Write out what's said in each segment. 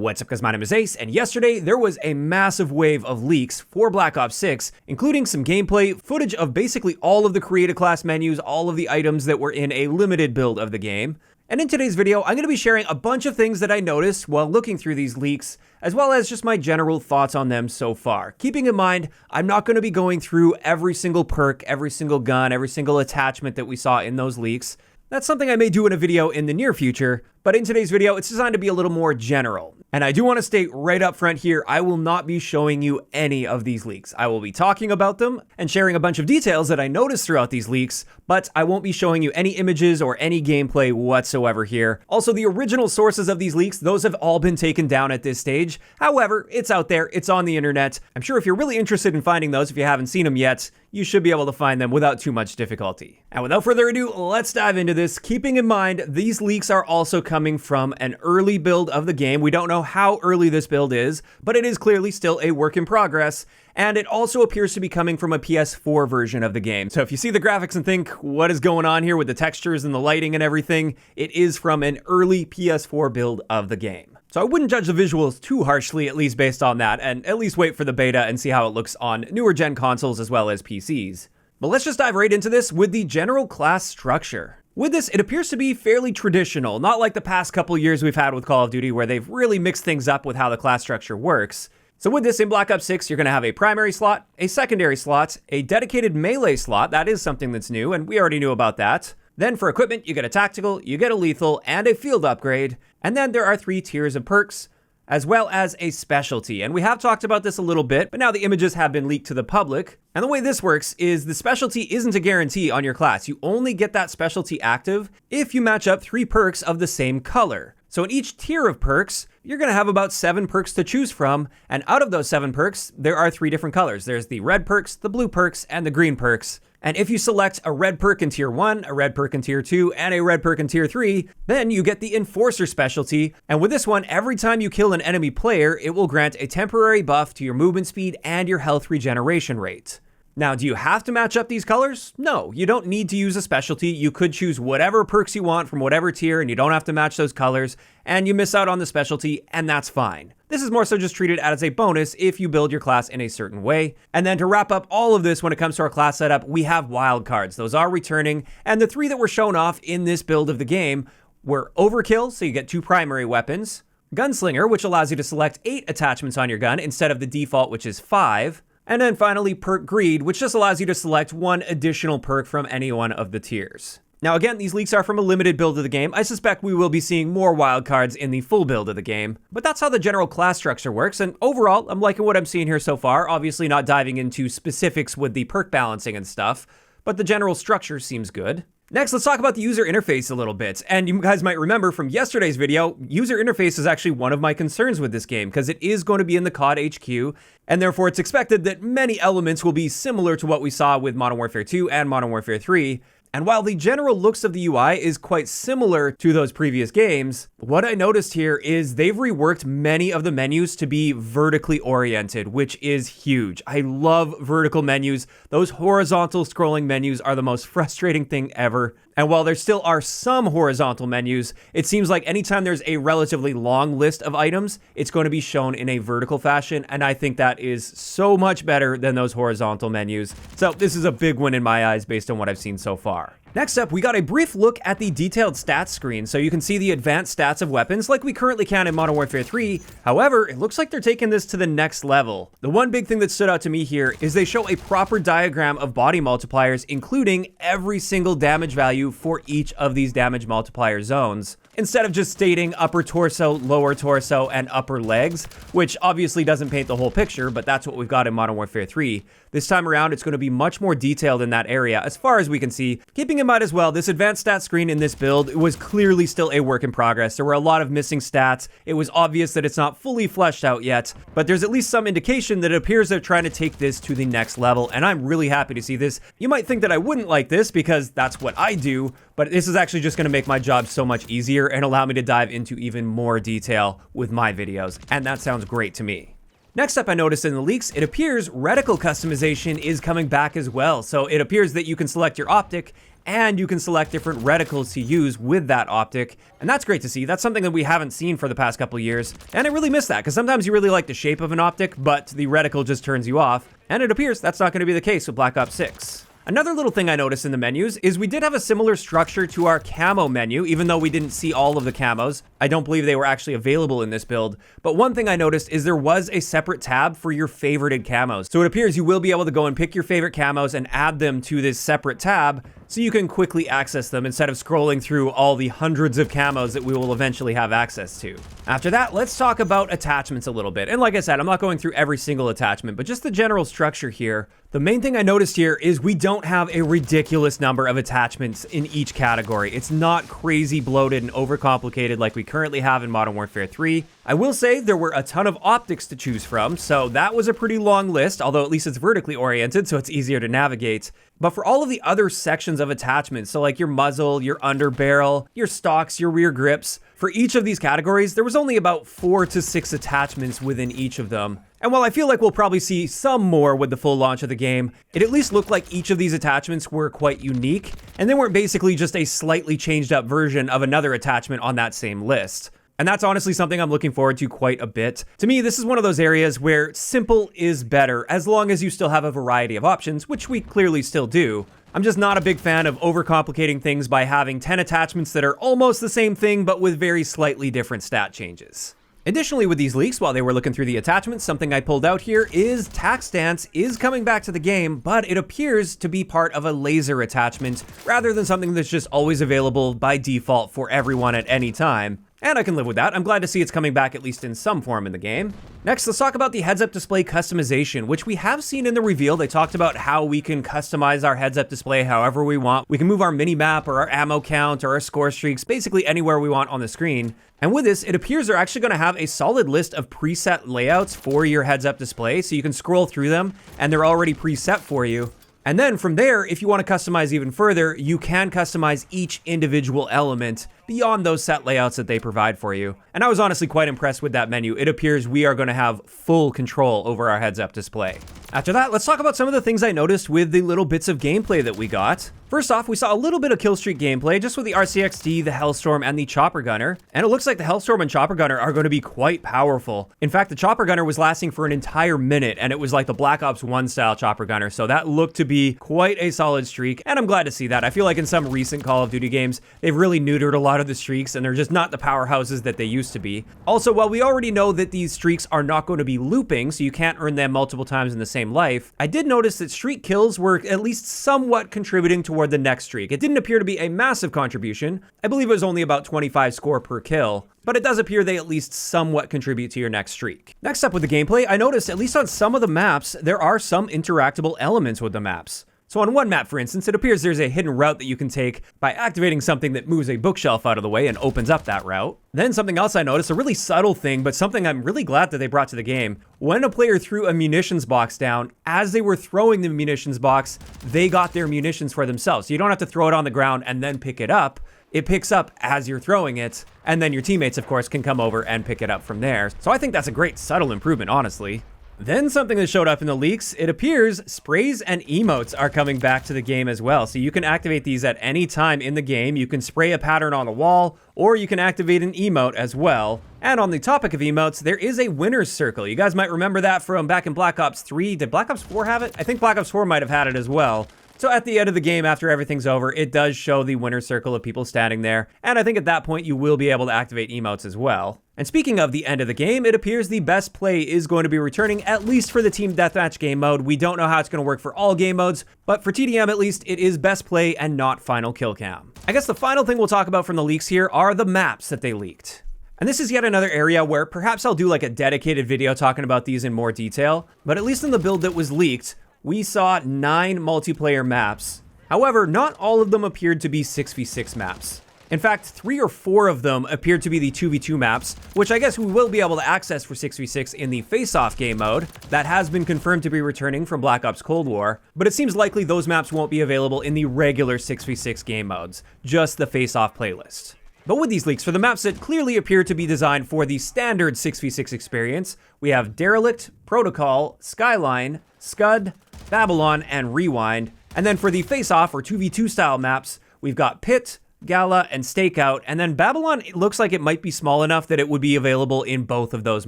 What's up guys, my name is Ace, and yesterday there was a massive wave of leaks for Black Ops 6, including some gameplay, footage of basically all of the created class menus, all of the items that were in a limited build of the game. And in today's video, I'm going to be sharing a bunch of things that I noticed while looking through these leaks, as well as just my general thoughts on them so far. Keeping in mind, I'm not going to be going through every single perk, every single gun, every single attachment that we saw in those leaks. That's something I may do in a video in the near future, but in today's video, it's designed to be a little more general. And I do want to state right up front here, I will not be showing you any of these leaks. I will be talking about them and sharing a bunch of details that I noticed throughout these leaks, but I won't be showing you any images or any gameplay whatsoever here. Also, the original sources of these leaks, those have all been taken down at this stage. However, it's out there, it's on the internet. I'm sure if you're really interested in finding those, if you haven't seen them yet, you should be able to find them without too much difficulty. And without further ado, let's dive into this. Keeping in mind, these leaks are also coming from an early build of the game. We don't know how early this build is, but it is clearly still a work in progress. And it also appears to be coming from a PS4 version of the game. So if you see the graphics and think, what is going on here with the textures and the lighting and everything, it is from an early PS4 build of the game. So I wouldn't judge the visuals too harshly, at least based on that, and at least wait for the beta and see how it looks on newer gen consoles as well as PCs. But let's just dive right into this with the general class structure. With this, it appears to be fairly traditional, not like the past couple years we've had with Call of Duty where they've really mixed things up with how the class structure works. So with this, in Black Ops 6, you're going to have a primary slot, a secondary slot, a dedicated melee slot. That is something that's new, and we already knew about that. Then for equipment, you get a tactical, you get a lethal, and a field upgrade. And then there are 3 tiers of perks, as well as a specialty. And we have talked about this a little bit, but now the images have been leaked to the public. And the way this works is the specialty isn't a guarantee on your class. You only get that specialty active if you match up 3 perks of the same color. So in each tier of perks, you're going to have about 7 perks to choose from, and out of those 7 perks, there are 3 different colors. There's the red perks, the blue perks, and the green perks. And if you select a red perk in tier 1, a red perk in tier 2, and a red perk in tier 3, then you get the Enforcer specialty. And with this one, every time you kill an enemy player, it will grant a temporary buff to your movement speed and your health regeneration rate. Now, do you have to match up these colors? No, you don't need to use a specialty. You could choose whatever perks you want from whatever tier, and you don't have to match those colors, and you miss out on the specialty, and that's fine. This is more so just treated as a bonus if you build your class in a certain way. And then to wrap up all of this when it comes to our class setup, we have wildcards. Those are returning, and the 3 that were shown off in this build of the game were Overkill, so you get 2 primary weapons, Gunslinger, which allows you to select 8 attachments on your gun instead of the default, which is 5, and then finally Perk Greed, which just allows you to select 1 additional perk from any one of the tiers. Now again, these leaks are from a limited build of the game. I suspect we will be seeing more wildcards in the full build of the game, but that's how the general class structure works, and overall, I'm liking what I'm seeing here so far, obviously not diving into specifics with the perk balancing and stuff, but the general structure seems good. Next, let's talk about the user interface a little bit. And you guys might remember from yesterday's video, user interface is actually one of my concerns with this game because it is going to be in the COD HQ, and therefore it's expected that many elements will be similar to what we saw with Modern Warfare 2 and Modern Warfare 3. And while the general looks of the UI is quite similar to those previous games, what I noticed here is they've reworked many of the menus to be vertically oriented, which is huge. I love vertical menus. Those horizontal scrolling menus are the most frustrating thing ever. And while there still are some horizontal menus, it seems like anytime there's a relatively long list of items, it's going to be shown in a vertical fashion. And I think that is so much better than those horizontal menus. So this is a big win in my eyes based on what I've seen so far. Next up, we got a brief look at the detailed stats screen, so you can see the advanced stats of weapons like we currently can in Modern Warfare 3. However, it looks like they're taking this to the next level. The one big thing that stood out to me here is they show a proper diagram of body multipliers, including every single damage value for each of these damage multiplier zones, instead of just stating upper torso, lower torso, and upper legs, which obviously doesn't paint the whole picture, but that's what we've got in Modern Warfare 3. This time around, it's going to be much more detailed in that area, as far as we can see. Keeping in mind as well, this advanced stat screen in this build was clearly still a work in progress. There were a lot of missing stats. It was obvious that it's not fully fleshed out yet, but there's at least some indication that it appears they're trying to take this to the next level, and I'm really happy to see this. You might think that I wouldn't like this because that's what I do, but this is actually just going to make my job so much easier and allow me to dive into even more detail with my videos, and that sounds great to me. Next up, I noticed in the leaks, it appears reticle customization is coming back as well. So it appears that you can select your optic and you can select different reticles to use with that optic, and that's great to see. That's something that we haven't seen for the past couple years, and I really miss that, because sometimes you really like the shape of an optic, but the reticle just turns you off, and it appears that's not going to be the case with Black Ops 6. Another little thing I noticed in the menus is we did have a similar structure to our camo menu, even though we didn't see all of the camos. I don't believe they were actually available in this build, but one thing I noticed is there was a separate tab for your favorited camos. So it appears you will be able to go and pick your favorite camos and add them to this separate tab, so you can quickly access them instead of scrolling through all the hundreds of camos that we will eventually have access to. After that, let's talk about attachments a little bit. And like I said, I'm not going through every single attachment, but just the general structure here. The main thing I noticed here is we don't have a ridiculous number of attachments in each category. It's not crazy bloated and overcomplicated like we currently have in Modern Warfare 3. I will say there were a ton of optics to choose from, so that was a pretty long list, although at least it's vertically oriented, so it's easier to navigate. But for all of the other sections of attachments, so like your muzzle, your underbarrel, your stocks, your rear grips, for each of these categories, there was only about 4 to 6 attachments within each of them. And while I feel like we'll probably see some more with the full launch of the game, it at least looked like each of these attachments were quite unique, and they weren't basically just a slightly changed up version of another attachment on that same list. And that's honestly something I'm looking forward to quite a bit. To me, this is one of those areas where simple is better, as long as you still have a variety of options, which we clearly still do. I'm just not a big fan of overcomplicating things by having 10 attachments that are almost the same thing, but with very slightly different stat changes. Additionally, with these leaks, while they were looking through the attachments, something I pulled out here is Tac Stance is coming back to the game, but it appears to be part of a laser attachment, rather than something that's just always available by default for everyone at any time. And I can live with that. I'm glad to see it's coming back at least in some form in the game. Next, let's talk about the heads-up display customization, which we have seen in the reveal. They talked about how we can customize our heads-up display however we want. We can move our mini-map or our ammo count or our score streaks basically anywhere we want on the screen. And with this, it appears they're actually going to have a solid list of preset layouts for your heads-up display, so you can scroll through them, and they're already preset for you. And then from there, if you want to customize even further, you can customize each individual element beyond those set layouts that they provide for you. And I was honestly quite impressed with that menu. It appears we are going to have full control over our heads-up display. After that, let's talk about some of the things I noticed with the little bits of gameplay that we got. First off, we saw a little bit of killstreak gameplay just with the RCXD, the Hellstorm, and the Chopper Gunner. And it looks like the Hellstorm and Chopper Gunner are going to be quite powerful. In fact, the Chopper Gunner was lasting for an entire minute, and it was like the Black Ops 1 style Chopper Gunner, so that looked to be quite a solid streak, and I'm glad to see that. I feel like in some recent Call of Duty games, they've really neutered a lot of the streaks, and they're just not the powerhouses that they used to be. Also, while we already know that these streaks are not going to be looping, so you can't earn them multiple times in the same life, I did notice that streak kills were at least somewhat contributing toward the next streak. It didn't appear to be a massive contribution. I believe it was only about 25 score per kill, but it does appear they at least somewhat contribute to your next streak. Next up with the gameplay, I noticed at least on some of the maps, there are some interactable elements with the maps. So on one map, for instance, it appears there's a hidden route that you can take by activating something that moves a bookshelf out of the way and opens up that route. Then something else I noticed, a really subtle thing, but something I'm really glad that they brought to the game. When a player threw a munitions box down, as they were throwing the munitions box, they got their munitions for themselves. So you don't have to throw it on the ground and then pick it up. It picks up as you're throwing it, and then your teammates, of course, can come over and pick it up from there. So I think that's a great subtle improvement, honestly. Then something that showed up in the leaks, it appears sprays and emotes are coming back to the game as well. So you can activate these at any time in the game. You can spray a pattern on a wall, or you can activate an emote as well. And on the topic of emotes, there is a winner's circle. You guys might remember that from back in Black Ops 3. Did Black Ops 4 have it? I think Black Ops 4 might have had it as well. So at the end of the game, after everything's over, it does show the winner's circle of people standing there. And I think at that point, you will be able to activate emotes as well. And speaking of the end of the game, it appears the best play is going to be returning, at least for the team deathmatch game mode. We don't know how it's going to work for all game modes, but for TDM at least, it is best play and not final kill cam. I guess the final thing we'll talk about from the leaks here are the maps that they leaked. And this is yet another area where perhaps I'll do like a dedicated video talking about these in more detail, but at least in the build that was leaked, we saw 9 multiplayer maps. However, not all of them appeared to be 6v6 maps. In fact, 3 or 4 of them appeared to be the 2v2 maps, which I guess we will be able to access for 6v6 in the Faceoff game mode. That has been confirmed to be returning from Black Ops Cold War, but it seems likely those maps won't be available in the regular 6v6 game modes, just the Faceoff playlist. But with these leaks, for the maps that clearly appear to be designed for the standard 6v6 experience, we have Derelict, Protocol, Skyline, Scud, Babylon, and Rewind. And then for the Faceoff or 2v2 style maps, we've got Pit, Gala, and Stakeout, and then Babylon, it looks like it might be small enough that it would be available in both of those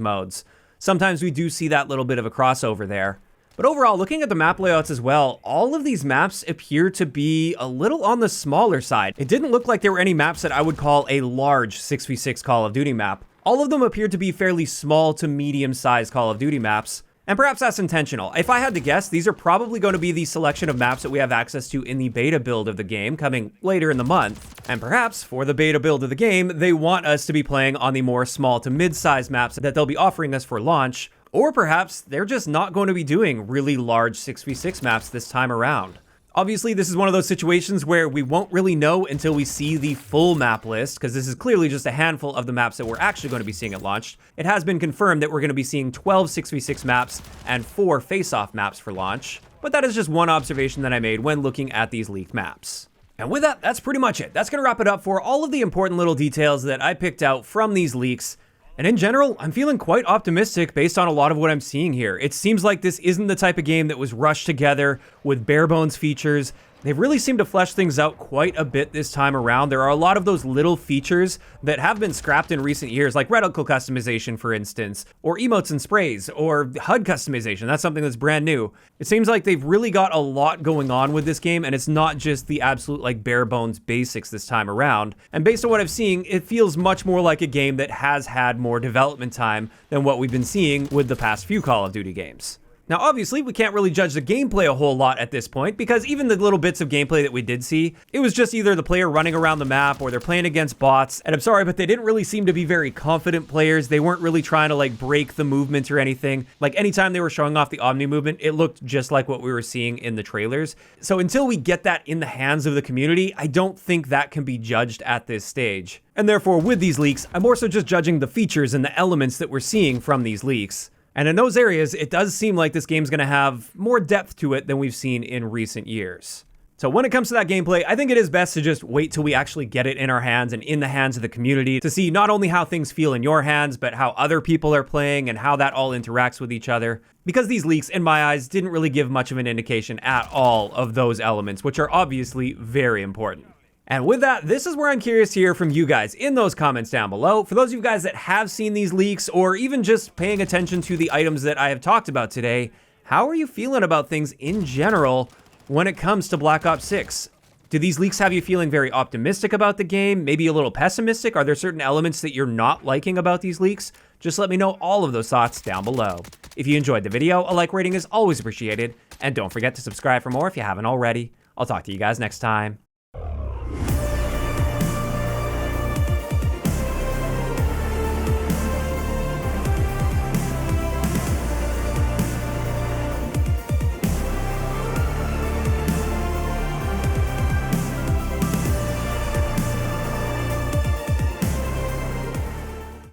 modes. Sometimes we do see that little bit of a crossover there. But overall, looking at the map layouts as well, all of these maps appear to be a little on the smaller side. It didn't look like there were any maps that I would call a large 6v6 Call of Duty map. All of them appeared to be fairly small to medium-sized Call of Duty maps. And perhaps that's intentional. If I had to guess, these are probably going to be the selection of maps that we have access to in the beta build of the game coming later in the month. And perhaps for the beta build of the game, they want us to be playing on the more small to mid-sized maps that they'll be offering us for launch. Or perhaps they're just not going to be doing really large 6v6 maps this time around. Obviously, this is one of those situations where we won't really know until we see the full map list, because this is clearly just a handful of the maps that we're actually going to be seeing at launch. It has been confirmed that we're going to be seeing 12 6v6 maps and 4 Faceoff maps for launch, but that is just one observation that I made when looking at these leaked maps. And with that, that's pretty much it. That's going to wrap it up for all of the important little details that I picked out from these leaks. And in general, I'm feeling quite optimistic based on a lot of what I'm seeing here. It seems like this isn't the type of game that was rushed together with bare bones features. They've really seemed to flesh things out quite a bit this time around. There are a lot of those little features that have been scrapped in recent years, like reticle customization, for instance, or emotes and sprays, or HUD customization. That's something that's brand new. It seems like they've really got a lot going on with this game, and it's not just the absolute like bare bones basics this time around. And based on what I've seen, it feels much more like a game that has had more development time than what we've been seeing with the past few Call of Duty games. Now, obviously, we can't really judge the gameplay a whole lot at this point, because even the little bits of gameplay that we did see, it was just either the player running around the map or they're playing against bots. And I'm sorry, but they didn't really seem to be very confident players. They weren't really trying to like break the movement or anything. Like anytime they were showing off the Omni movement, it looked just like what we were seeing in the trailers. So until we get that in the hands of the community, I don't think that can be judged at this stage. And therefore, with these leaks, I'm more so just judging the features and the elements that we're seeing from these leaks. And in those areas, it does seem like this game's going to have more depth to it than we've seen in recent years. So when it comes to that gameplay, I think it is best to just wait till we actually get it in our hands and in the hands of the community to see not only how things feel in your hands, but how other people are playing and how that all interacts with each other. Because these leaks, in my eyes, didn't really give much of an indication at all of those elements, which are obviously very important. And with that, this is where I'm curious to hear from you guys in those comments down below. For those of you guys that have seen these leaks or even just paying attention to the items that I have talked about today, how are you feeling about things in general when it comes to Black Ops 6? Do these leaks have you feeling very optimistic about the game? Maybe a little pessimistic? Are there certain elements that you're not liking about these leaks? Just let me know all of those thoughts down below. If you enjoyed the video, a like rating is always appreciated. And don't forget to subscribe for more if you haven't already. I'll talk to you guys next time.